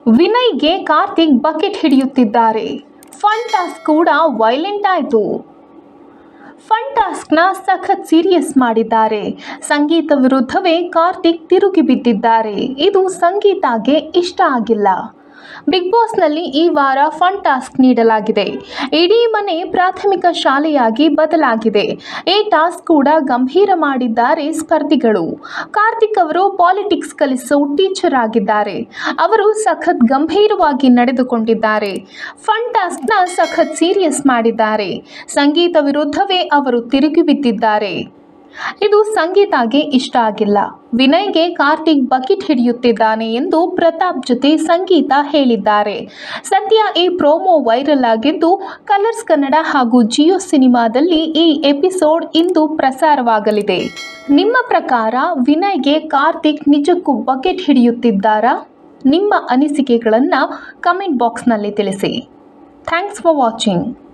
ವಿನಯ್ಗೆ Karthik bucket ಹಿಡಿಯುತ್ತಿದ್ದಾರೆ. Fun task ಕೂಡ violent ಆಯಿತು. Fun ಟಾಸ್ಕ್ನ ಸಖತ್ ಸೀರಿಯಸ್ ಮಾಡಿದ್ದಾರೆ. ಸಂಗೀತ ವಿರುದ್ಧವೇ ಕಾರ್ತಿಕ್ ತಿರುಗಿ ಬಿದ್ದಿದ್ದಾರೆ. ಇದು ಸಂಗೀತಾಗೆ ಇಷ್ಟ ಆಗಿಲ್ಲ. ಬಿಗ್ ಬಾಸ್ನಲ್ಲಿ ಈ ವಾರ ಫನ್ ಟಾಸ್ಕ್ ನೀಡಲಾಗಿದೆ. ಇಡೀ ಮನೆ ಪ್ರಾಥಮಿಕ ಶಾಲೆಯಾಗಿ ಬದಲಾಗಿದೆ. ಈ ಟಾಸ್ಕ್ ಕೂಡ ಗಂಭೀರ ಮಾಡಿದ್ದಾರೆ ಸ್ಪರ್ಧಿಗಳು. ಕಾರ್ತಿಕ್ ಅವರು ಪಾಲಿಟಿಕ್ಸ್ ಕಲಿಸೋ ಟೀಚರ್ ಆಗಿದ್ದಾರೆ. ಅವರು ಸಖತ್ ಗಂಭೀರವಾಗಿ ನಡೆದುಕೊಂಡಿದ್ದಾರೆ. ಫನ್ ಟಾಸ್ಕ್ನ ಸಖತ್ ಸೀರಿಯಸ್ ಮಾಡಿದ್ದಾರೆ. ಸಂಗೀತ ವಿರುದ್ಧವೇ ಅವರು ತಿರುಗಿ ಬಿದ್ದಿದ್ದಾರೆ. ಇದು ಸಂಗೀತಾಗೆ ಇಷ್ಟ ಆಗಿಲ್ಲ. ವಿನಯ್ಗೆ ಕಾರ್ತಿಕ್ ಬಕೆಟ್ ಹಿಡಿಯುತ್ತಿದ್ದಾನೆ ಎಂದು ಪ್ರತಾಪ್ ಜೊತೆ ಸಂಗೀತ ಹೇಳಿದ್ದಾರೆ. ಸದ್ಯ ಈ ಪ್ರೋಮೋ ವೈರಲ್ ಆಗಿದ್ದು, ಕಲರ್ಸ್ ಕನ್ನಡ ಹಾಗೂ ಜಿಯೋ ಸಿನಿಮಾದಲ್ಲಿ ಈ ಎಪಿಸೋಡ್ ಇಂದು ಪ್ರಸಾರವಾಗಲಿದೆ. ನಿಮ್ಮ ಪ್ರಕಾರ ವಿನಯ್ಗೆ ಕಾರ್ತಿಕ್ ನಿಜಕ್ಕೂ ಬಕೆಟ್ ಹಿಡಿಯುತ್ತಿದ್ದಾರಾ? ನಿಮ್ಮ ಅನಿಸಿಕೆಗಳನ್ನು ಕಮೆಂಟ್ ಬಾಕ್ಸ್ನಲ್ಲಿ ತಿಳಿಸಿ. Thanks for watching.